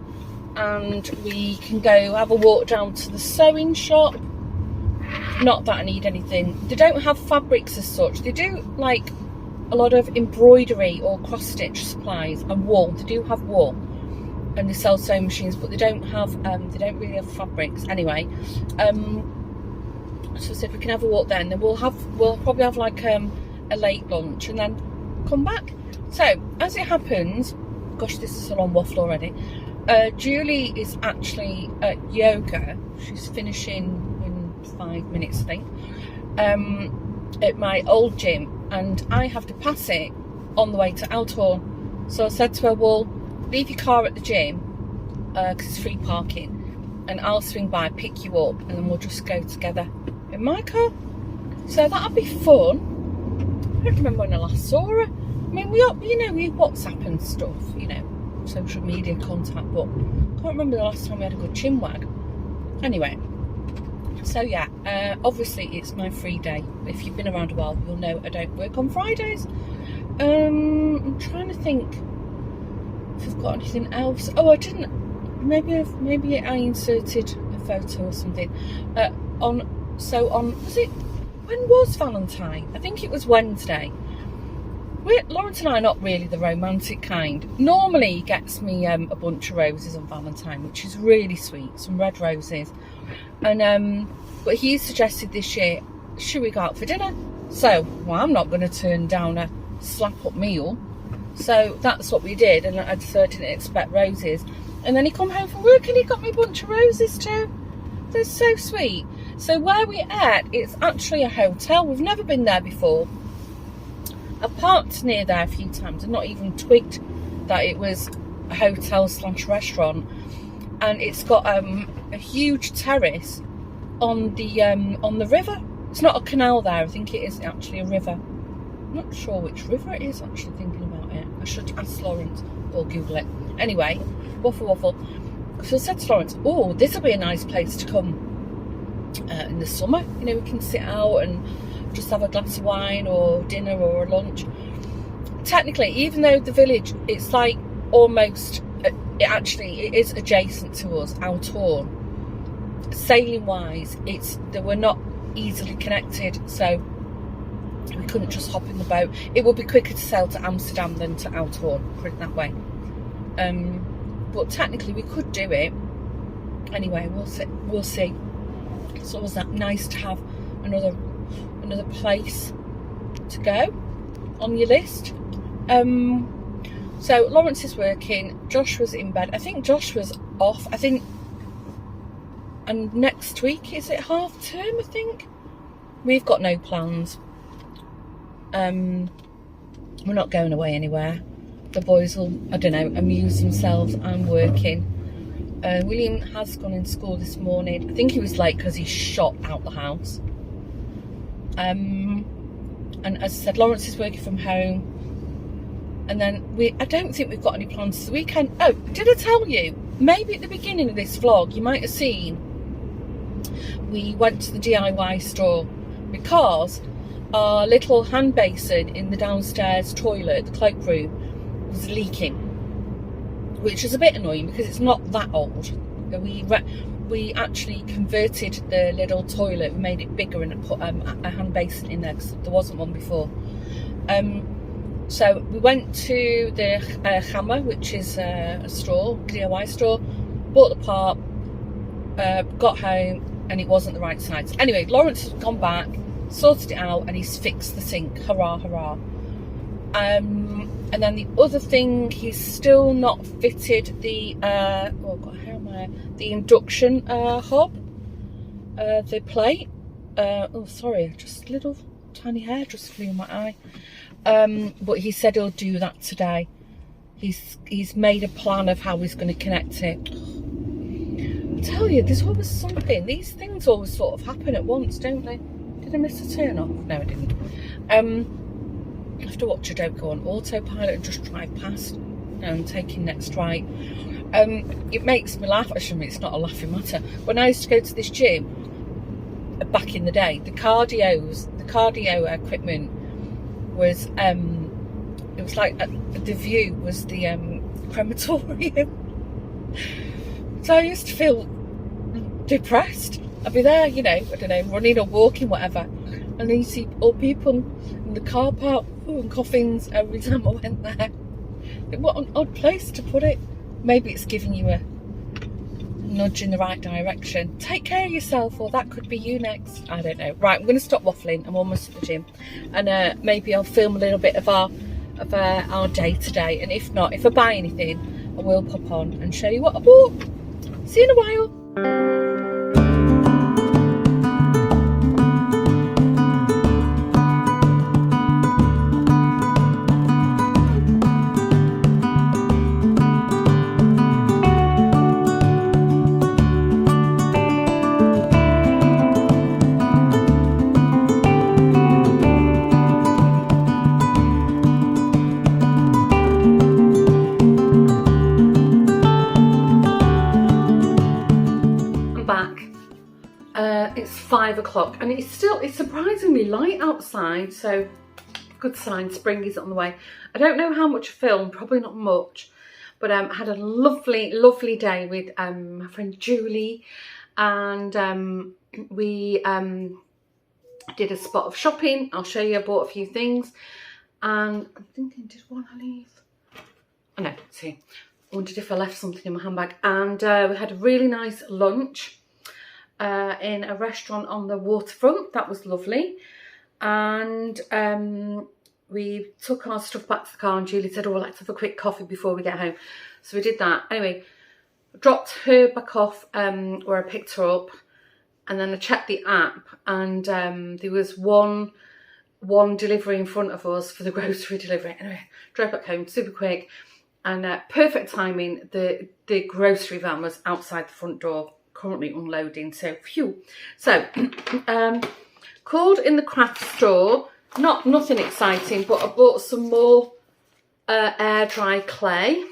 and we can go have a walk down to the sewing shop. Not that I need anything. They don't have fabrics as such. They do like a lot of embroidery or cross stitch supplies and wool. They do have wool, and they sell sewing machines, but they don't really have fabrics. Anyway, so I said we can have a walk then. Then we'll probably have like a late lunch and then come back. So as it happens, gosh, this is a long waffle already. Julie is actually at yoga. She's finishing in 5 minutes, I think, at my old gym, and I have to pass it on the way to Althorn. So I said to her, well, leave your car at the gym, because it's free parking, and I'll swing by, pick you up, and then we'll just go together in my car. So that'll be fun. I don't remember when I last saw her. I mean, we WhatsApp and stuff, you know, social media contact, but I can't remember the last time we had a good chinwag. Anyway, so yeah, obviously it's my free day. If you've been around a while, you'll know I don't work on Fridays. I'm trying to think if I've got anything else. Oh, I didn't. Maybe I inserted a photo or something. When was Valentine? I think it was Wednesday. Lawrence and I are not really the romantic kind. Normally he gets me a bunch of roses on Valentine, which is really sweet, some red roses. And but he suggested this year, should we go out for dinner? So, well, I'm not going to turn down a slap-up meal. So that's what we did, and I certainly didn't expect roses. And then he come home from work and he got me a bunch of roses too. They're so sweet. So where we're at, it's actually a hotel. We've never been there before. I parked near there a few times and not even twigged that it was a hotel / restaurant. And it's got a huge terrace on the river. It's not a canal there. I think it is actually a river. I'm not sure which river it is, actually, thinking about it. I should ask Lawrence or Google it. Anyway, waffle. So I said to Lawrence, oh, this will be a nice place to come in the summer. You know, we can sit out and just have a glass of wine or dinner or a lunch. Technically, even though the village, it's like almost, it is adjacent to us, Althorn. Sailing wise, they were not easily connected, so we couldn't just hop in the boat. It would be quicker to sail to Amsterdam than to Althorn, put it that way. But technically we could do it. Anyway, we'll see. It's always that nice to have another place to go on your list. So Lawrence is working, Josh was in bed. I think Josh was off, and next week is it half term, I think. We've got no plans. We're not going away anywhere. The boys will, I don't know, amuse themselves. I'm working. William has gone in school this morning. I think he was late because he shot out the house. And as I said, Lawrence is working from home. And then I don't think we've got any plans this weekend. Oh, did I tell you? Maybe at the beginning of this vlog, you might have seen we went to the DIY store because our little hand basin in the downstairs toilet, the cloakroom, was leaking, which is a bit annoying because it's not that old. We actually converted the little toilet, we made it bigger and put a hand basin in there because there wasn't one before. So we went to the Hammer, which is a store, DIY store, bought the part, got home, and it wasn't the right size. Anyway, Lawrence has gone back, sorted it out, and he's fixed the sink. Hurrah, hurrah. And then the other thing, he's still not fitted the the induction hob, the plate. Oh, sorry, just a little tiny hair just flew in my eye. But he said he'll do that today. He's made a plan of how he's going to connect it. I tell you, there's always something. These things always sort of happen at once, don't they? Did I miss a turn off? No, I didn't. I have to watch a don't go on autopilot and just drive past and taking next right. It makes me laugh. Actually, it's not a laughing matter. When I used to go to this gym back in the day, the cardio equipment was it was like the view was the crematorium. So I used to feel depressed. I'd be there, you know, I don't know, running or walking, whatever, and then you see old people in the car park and coffins every time I went there. What an odd place to put it. Maybe it's giving you a nudge in the right direction. Take care of yourself, or that could be you next. I don't know. Right, I'm going to stop waffling. I'm almost at the gym, and maybe I'll film a little bit of our day today. And if not, if I buy anything, I will pop on and show you what I bought. See you in a while. It's 5 o'clock and it's surprisingly light outside, so good sign. Spring is on the way. I don't know how much I filmed, probably not much, but I had a lovely day with my friend Julie, and we did a spot of shopping. I'll show you. I bought a few things, and I'm thinking, did one I leave? Oh no, it's here. I wondered if I left something in my handbag. And we had a really nice lunch in a restaurant on the waterfront. That was lovely. And we took our stuff back to the car, and Julie said, oh, let's have a quick coffee before we get home. So we did that. Anyway, dropped her back off where I picked her up, and then I checked the app, and there was one delivery in front of us for the grocery delivery. Anyway, drove back home super quick, and perfect timing. The grocery van was outside the front door, currently unloading, so phew. So called in the craft store, nothing exciting, but I bought some more air dry clay,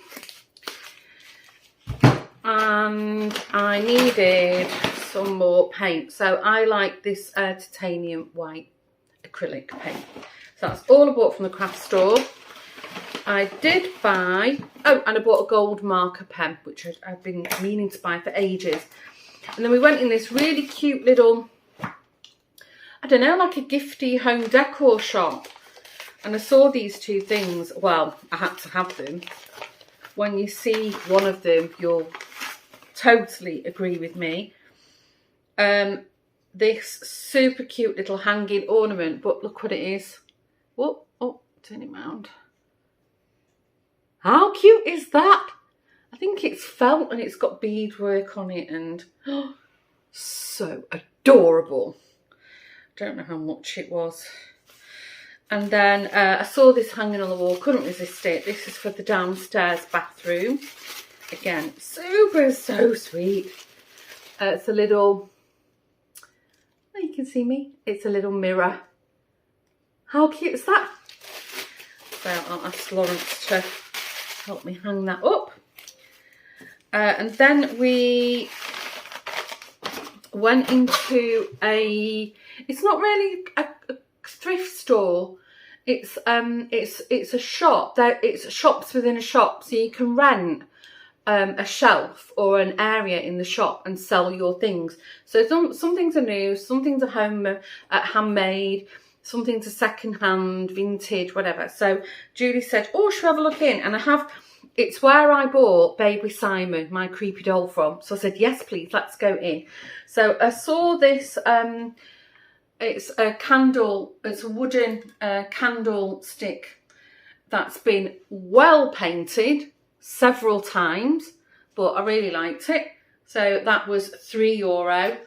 and I needed some more paint. So I like this titanium white acrylic paint. So that's all I bought from the craft store. I did buy, oh, and I bought a gold marker pen, which I've been meaning to buy for ages. And then we went in this really cute little, I don't know, like a gifty home decor shop. And I saw these two things. Well, I had to have them. When you see one of them, you'll totally agree with me. This super cute little hanging ornament, but look what it is. Whoa, oh, turn it round. How cute is that? I think it's felt and it's got beadwork on it, and oh, so adorable. Don't know how much it was. And then I saw this hanging on the wall, couldn't resist it. This is for the downstairs bathroom. Again, super, so sweet. It's a little, oh, you can see me. It's a little mirror. How cute is that? So I'll ask Lawrence to help me hang that up. And then we went into it's not really a thrift store. It's a shop. It's shops within a shop, so you can rent a shelf or an area in the shop and sell your things. So some things are new, some things are handmade, some things are second-hand, vintage, whatever. So Julie said, oh, should we have a look in? And it's where I bought Baby Simon, my creepy doll, from. So I said, yes, please, let's go in. So I saw this, it's a candle, it's a wooden candlestick that's been well painted several times, but I really liked it. So that was €3.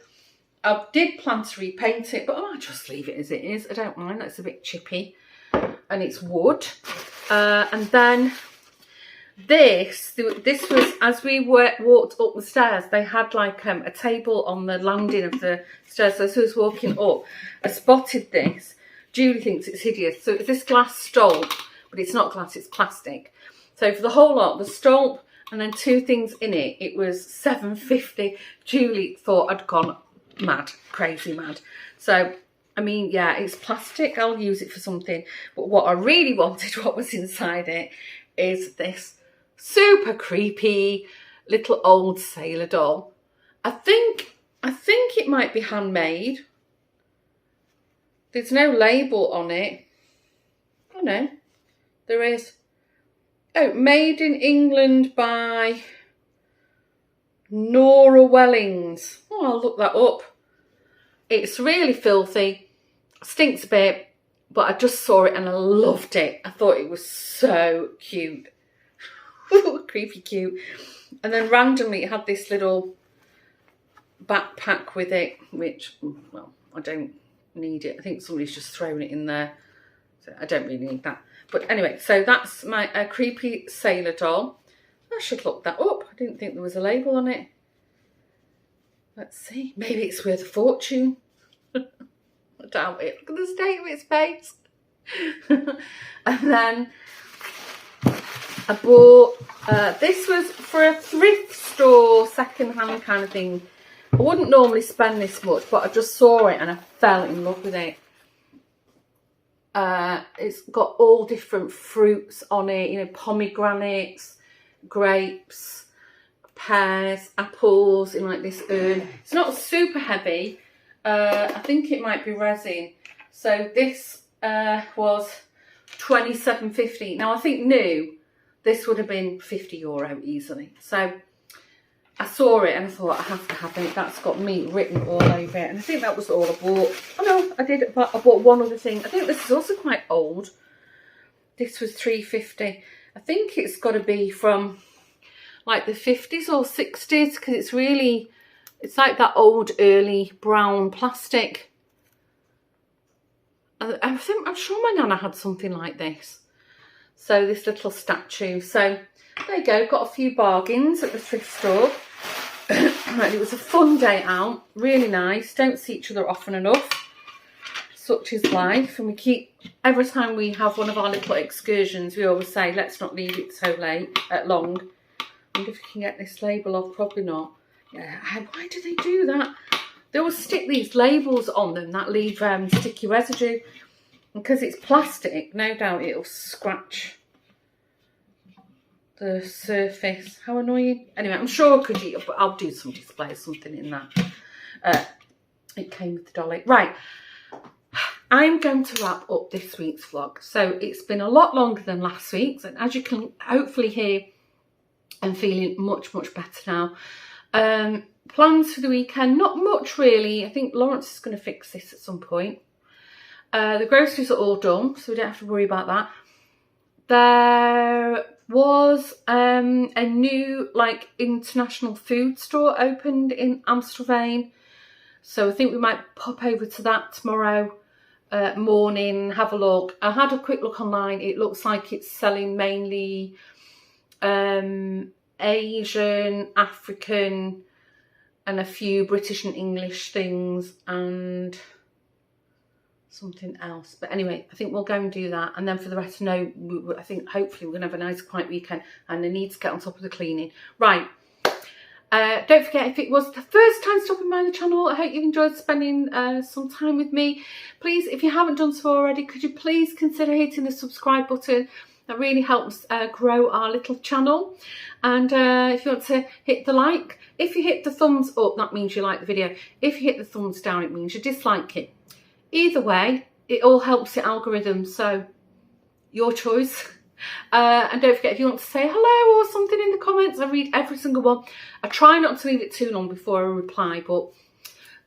I did plan to repaint it, but I might just leave it as it is. I don't mind, that's a bit chippy. And it's wood. And then this was, as we walked up the stairs, they had like a table on the landing of the stairs. So as I was walking up, I spotted this. Julie thinks it's hideous. So it's this glass stolp, but it's not glass, it's plastic. So for the whole lot, the stolp and then 2 things in it, it was $7.50. Julie thought I'd gone mad, crazy mad. So, I mean, yeah, it's plastic. I'll use it for something. But what I really wanted, what was inside it, is this super creepy little old sailor doll. I think it might be handmade. There's no label on it. Oh no, there is. Oh, made in England by Nora Wellings. Oh, I'll look that up. It's really filthy, stinks a bit, but I just saw it and I loved it. I thought it was so cute. Creepy cute. And then randomly it had this little backpack with it, which, well, I don't need it. I think somebody's just thrown it in there. So I don't really need that. But anyway, so that's my creepy sailor doll. I should look that up. I didn't think there was a label on it. Let's see. Maybe it's worth a fortune. I doubt it. Look at the state of its face. And then I bought, this was for a thrift store, second-hand kind of thing. I wouldn't normally spend this much, but I just saw it and I fell in love with it. It's got all different fruits on it, you know, pomegranates, grapes, pears, apples in like this urn. It's not super heavy. I think it might be resin. So this was £27.50. Now I think new, this would have been €50 easily. So I saw it and I thought I have to have it. That's got meat written all over it. And I think that was all I bought. Oh no, I bought one other thing. I think this is also quite old. This was £3.50. I think it's got to be from like the 50s or 60s because it's really, it's like that old early brown plastic. I'm sure my nana had something like this. So this little statue. So there you go, got a few bargains at the thrift store. It was a fun day out, really nice. Don't see each other often enough. Such is life. And we keep, every time we have one of our little excursions, we always say, let's not leave it so long. I wonder if you can get this label off, probably not. Yeah, why do they do that? They always stick these labels on them that leave sticky residue. Because it's plastic, no doubt it'll scratch the surface. How annoying. Anyway, I'm sure I could eat it, but I'll do some display or something in that. It came with the dolly. Right, I'm going to wrap up this week's vlog. So it's been a lot longer than last week's, and as you can hopefully hear, I'm feeling much, much better now. Plans for the weekend, not much really. I think Lawrence is going to fix this at some point. The groceries are all done, so we don't have to worry about that. There was a new like international food store opened in Amsterdam, so I think we might pop over to that tomorrow. morning, have a look. I had a quick look online. It looks like it's selling mainly Asian, African, and a few British and English things, and something else. But anyway, I think we'll go and do that, and then for the rest, no, I think hopefully we're gonna have a nice quiet weekend, and I need to get on top of the cleaning. Right, don't forget, if it was the first time stopping by the channel, I hope you've enjoyed spending some time with me. Please, if you haven't done so already, could you please consider hitting the subscribe button? That really helps grow our little channel. And if you want to hit the like, if you hit the thumbs up, that means you like the video. If you hit the thumbs down, it means you dislike it. Either way, it all helps the algorithm, so your choice. And don't forget, if you want to say hello or something in the comments, I read every single one. I try not to leave it too long before I reply, but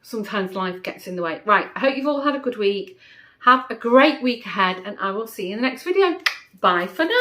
sometimes life gets in the way. Right, I hope you've all had a good week. Have a great week ahead, and I will see you in the next video. Bye for now.